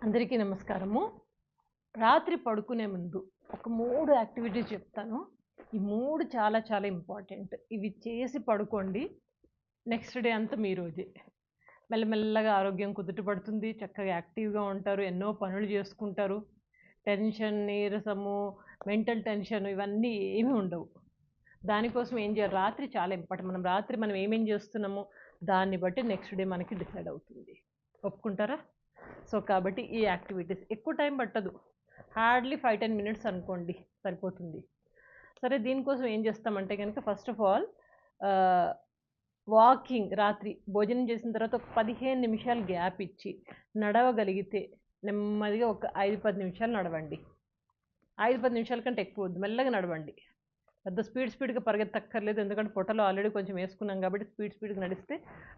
అందరికీ నమస్కారము. రాత్రి పడుకునే ముందు ఒక 3 యాక్టివిటీస్ చెప్తాను. ఈ 3 చాలా చాలా ఇంపార్టెంట్. ఇవి చేసి పడుకోండి. నెక్స్ట్ డే అంతా మీ రోజే. మెల్లమెల్లగా ఆరోగ్యం కుదుట పడుతుంది. చక్కగా యాక్టివ్‌గా ఉంటారు. ఎన్నో పనులు చేసుకుంటారు. టెన్షన్, నీరసము, మెంటల్ టెన్షన్ ఇవన్నీ ఏమీ ఉండవు. దానికోసం ఏం చేయాలి? రాత్రి చాలా ఇంపార్టెంట్. రాత్రి మనం ఏమేం చేస్తున్నామో దాన్ని బట్టి నెక్స్ట్ డే మనకి డిసైడ్ అవుతుంది. ఒప్పుకుంటారా? సో కాబట్టి ఈ యాక్టివిటీస్ ఎక్కువ టైం పట్టదు. హార్డ్లీ 5-10 మినిట్స్ అనుకోండి, సరిపోతుంది. సరే, దీనికోసం ఏం చేస్తామంటే కనుక ఫస్ట్ ఆఫ్ ఆల్ వాకింగ్. రాత్రి భోజనం చేసిన తర్వాత ఒక 15 నిమిషాలు గ్యాప్ ఇచ్చి నడవగలిగితే నెమ్మదిగా ఒక 5-10 నిమిషాలు నడవండి. 5-10 నిమిషాల కంటే ఎక్కువ వద్దు, మెల్లగా నడవండి. పెద్ద స్పీడ్గా పరిగెత్తక్కర్లేదు, ఎందుకంటే పొట్టలో ఆల్రెడీ కొంచెం వేసుకున్నాం కాబట్టి స్పీడ్గా నడిస్తే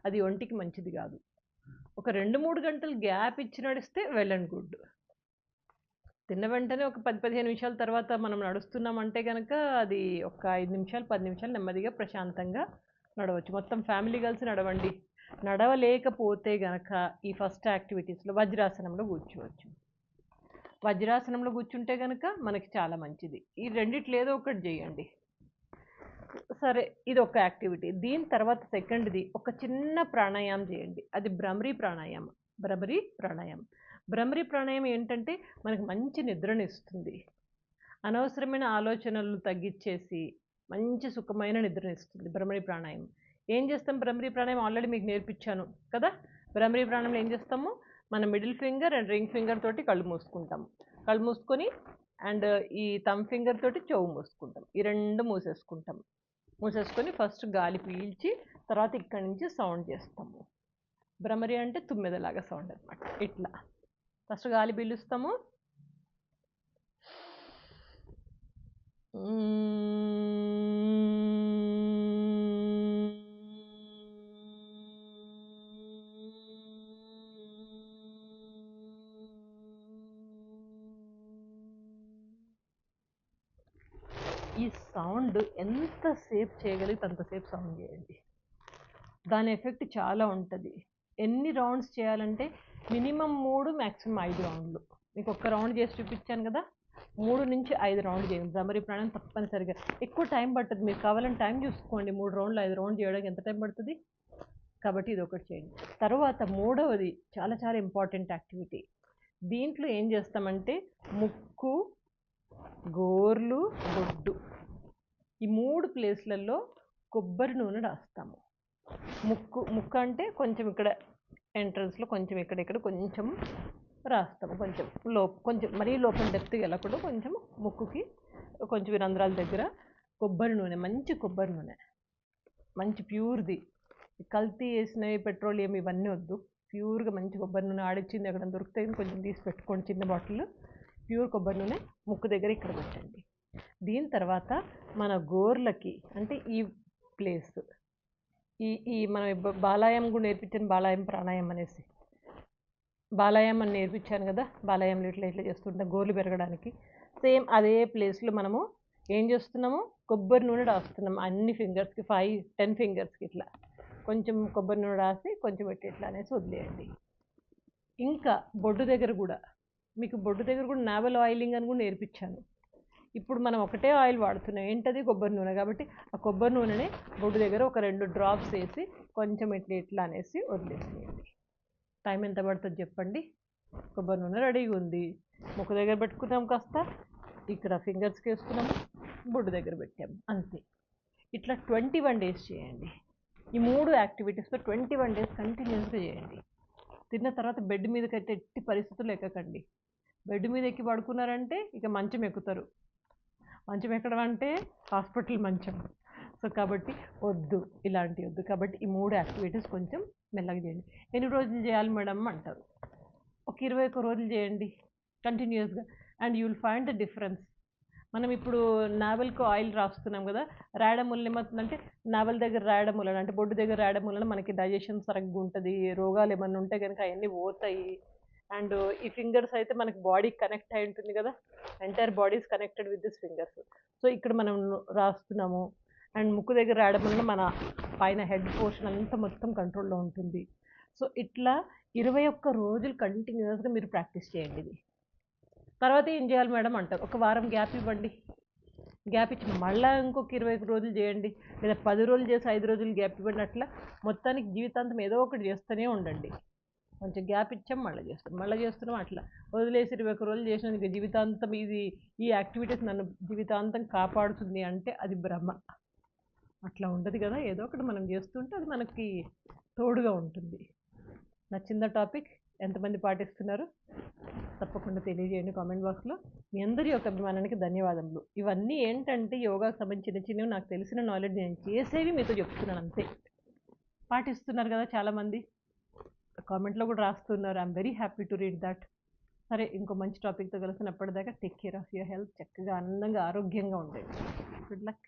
అది ఒంటికి మంచిది కాదు. ఒక 2-3 గంటలు గ్యాప్ ఇచ్చి నడిస్తే వెల్ అండ్ గుడ్. తిన్న వెంటనే ఒక 10-15 నిమిషాల తర్వాత మనం నడుస్తున్నామంటే కనుక అది ఒక 5 నిమిషాలు 10 నిమిషాలు నెమ్మదిగా ప్రశాంతంగా నడవచ్చు. మొత్తం ఫ్యామిలీ కలిసి నడవండి. నడవలేకపోతే గనక ఈ ఫస్ట్ యాక్టివిటీస్లో వజ్రాసనంలో కూర్చోవచ్చు. వజ్రాసనంలో కూర్చుంటే కనుక మనకి చాలా మంచిది. ఈ రెండిట్లో ఏదో ఒకటి చేయండి. సరే, ఇది ఒక యాక్టివిటీ. దీని తర్వాత సెకండ్ది ఒక చిన్న ప్రాణాయామం చేయండి. అది భ్రమరీ ప్రాణాయామం. భ్రమరీ ప్రాణాయామం ఏంటంటే మనకి మంచి నిద్రనిస్తుంది. అనవసరమైన ఆలోచనలు తగ్గించేసి మంచి సుఖమైన నిద్రనిస్తుంది భ్రమరీ ప్రాణాయామం. ఏం చేస్తాం? భ్రమరీ ప్రాణాయామం ఆల్రెడీ మీకు నేర్పించాను కదా. భ్రమరీ ప్రాణాయామం ఏం చేస్తాము? మన middle finger and ring finger తోటి కళ్ళు మూసుకుంటాము. కళ్ళు మూసుకొని అండ్ ఈ థంబ్ ఫింగర్ తోటి చెవు మూసుకుంటాం. ఈ రెండు మూసేసుకొని ఫస్ట్ గాలి పీల్చి తర్వాత ఇక్కడి నుంచి సౌండ్ చేస్తాము. భ్రమరి అంటే తుమ్మెదలాగా సౌండ్ అనమాట. ఇట్లా ఫస్ట్ గాలి పీలుస్తాము, ఈ సౌండ్ ఎంతసేపు చేయగలిగితే అంతసేపు సౌండ్ చేయండి. దాని ఎఫెక్ట్ చాలా ఉంటుంది. ఎన్ని రౌండ్స్ చేయాలంటే మినిమం 3, మ్యాక్సిమం 5 రౌండ్లు. మీకు ఒక్క రౌండ్ చేసి చూపించాను కదా, 3 నుంచి 5 రౌండ్లు చేయండి. భ్రమరీ ప్రాణాయామం తప్పనిసరిగా. ఎక్కువ టైం పట్టదు, మీకు కావాలని టైం చూసుకోండి. 3 రౌండ్లు 5 రౌండ్లు చేయడానికి ఎంత టైం పడుతుంది? కాబట్టి ఇది ఒకటి చేయండి. తర్వాత మూడవది చాలా చాలా ఇంపార్టెంట్ యాక్టివిటీ. దీంట్లో ఏం చేస్తామంటే ముక్కు, గోర్లు, బొడ్డు ఈ 3 ప్లేస్లలో కొబ్బరి నూనె రాస్తాము. ముక్కు అంటే కొంచెం ఇక్కడ ఎంట్రన్స్లో కొంచెం ఇక్కడ కొంచెం రాస్తాము. కొంచెం మరీ లోపల డెప్త్గా వెళ్ళకుండా కొంచెం ముక్కుకి కొంచెం రంధ్రాల దగ్గర కొబ్బరి నూనె, మంచి కొబ్బరి నూనె, మంచి ప్యూర్ది. కల్తీ వేసినవి, పెట్రోలియం ఇవన్నీ వద్దు. ప్యూర్గా మంచి కొబ్బరి నూనె ఆడిచ్చింది ఎక్కడ దొరికితే కొంచెం తీసి పెట్టుకోండి, చిన్న బాటిల్. ప్యూర్ కొబ్బరి నూనె ముక్కు దగ్గర ఇక్కడ పెట్టండి. దీని తర్వాత మన గోర్లకి అంటే ఈ ప్లేస్, ఈ మనం బాలాయం కూడా నేర్పించాను, బాలాయం ప్రాణాయామం అనేసి. బాలాయం అని నేర్పించాను కదా, బాలాయంలో ఇట్లా చేస్తుంటాం గోర్లు పెరగడానికి. సేమ్ అదే ప్లేస్లో మనము ఏం చేస్తున్నాము? కొబ్బరి నూనె రాస్తున్నాము అన్ని ఫింగర్స్కి, 5-10 ఫింగర్స్కి ఇట్లా కొంచెం కొబ్బరి నూనె రాసి కొంచెం ఇట్లా అనేసి వదిలేయండి. ఇంకా బొడ్డు దగ్గర కూడా నావెల్ ఆయిలింగ్ అని కూడా నేర్పించాను. ఇప్పుడు మనం ఒకటే ఆయిల్ వాడుతున్నాం, ఏంటది? కొబ్బరి నూనె. కాబట్టి ఆ కొబ్బరి నూనెనే బొడ్డు దగ్గర ఒక 2 డ్రాప్స్ వేసి కొంచెం ఇట్లా అనేసి వదిలేసేయండి. టైం ఎంత పడుతుంది చెప్పండి? కొబ్బరి నూనె రెడీగా ఉంది. ముక్కు దగ్గర పెట్టుకున్నాం, కాస్త ఇక్కడ ఫింగర్స్కి వేసుకున్నాము, బొడ్డు దగ్గర పెట్టాము, అంతే. ఇట్లా 21 డేస్ చేయండి. ఈ 3 యాక్టివిటీస్లో 21 డేస్ కంటిన్యూస్గా చేయండి. తిన్న తర్వాత బెడ్ మీదకి అయితే ఎట్టి పరిస్థితులు ఎక్కకండి. బెడ్ మీద ఎక్కి పడుకున్నారంటే ఇక మంచం ఎక్కుతారు. మంచం ఎక్కడం అంటే హాస్పిటల్ మంచం. సో కాబట్టి వద్దు, ఇలాంటివి వద్దు. కాబట్టి ఈ 3 యాక్టివిటీస్ కొంచెం మెల్లగా చేయండి. ఎన్ని రోజులు చేయాలి మేడం అంటారు? ఒక 21 రోజులు చేయండి కంటిన్యూస్గా, and you will find the difference. మనం ఇప్పుడు నావెల్కి ఆయిల్ రాస్తున్నాం కదా, రాయడం వల్ల ఏమవుతుందంటే నావెల్ దగ్గర రాయడం వలన, అంటే బొడ్డు దగ్గర రాయడం వలన మనకి డైజెషన్ సరిగ్గా ఉంటుంది. రోగాలు ఏమన్నా ఉంటే కనుక అవన్నీ పోతాయి. అండ్ ఈ ఫింగర్స్ అయితే మనకి బాడీకి కనెక్ట్ అయి ఉంటుంది కదా, entire body is connected with this fingers. So ఇక్కడ మనం రాస్తున్నాము అండ్ ముక్కు దగ్గర రాయడం వలన మన పైన హెడ్ పోర్షన్ అంతా మొత్తం కంట్రోల్లో ఉంటుంది. సో ఇట్లా 21 రోజులు కంటిన్యూస్గా మీరు ప్రాక్టీస్ చేయండి ఇది. తర్వాత ఏం చేయాలి మేడం అంటారు, ఒక వారం గ్యాప్ ఇవ్వండి. గ్యాప్ ఇచ్చి మళ్ళీ ఇంకొక 21 రోజులు చేయండి, లేదా 10 రోజులు చేసి 5 రోజులు గ్యాప్ ఇవ్వండి. అట్లా మొత్తానికి జీవితాంతం ఏదో ఒకటి చేస్తూనే ఉండండి. కొంచెం గ్యాప్ ఇచ్చాం మళ్ళీ చేస్తాం, మళ్ళీ చేస్తున్నాం. అట్లా వదిలేసి 21 రోజులు చేసినందుకు జీవితాంతం ఈ యాక్టివిటీస్ నన్ను జీవితాంతం కాపాడుతుంది అంటే అది భ్రమ. అట్లా ఉండదు కదా, ఏదో ఒకటి మనం చేస్తుంటే అది మనకి తోడుగా ఉంటుంది. నచ్చిందా టాపిక్? ఎంతమంది పాటిస్తున్నారు తప్పకుండా తెలియజేయండి కామెంట్ బాక్స్లో. మీ అందరి యొక్క అభిమానానికి ధన్యవాదములు. ఇవన్నీ ఏంటంటే యోగాకు సంబంధించిన చిన్నవి నాకు తెలిసిన నాలెడ్జ్ నేను చేసేవి మీతో చెప్తున్నాను అంతే. పాటిస్తున్నారు కదా చాలామంది, కామెంట్లో కూడా రాస్తున్నారు. I'm very happy to read that. సరే, ఇంకో మంచి టాపిక్తో కలిసినప్పటిదాకా take care of your health. చక్కగా ఆనందంగా ఆరోగ్యంగా ఉండండి. Good luck.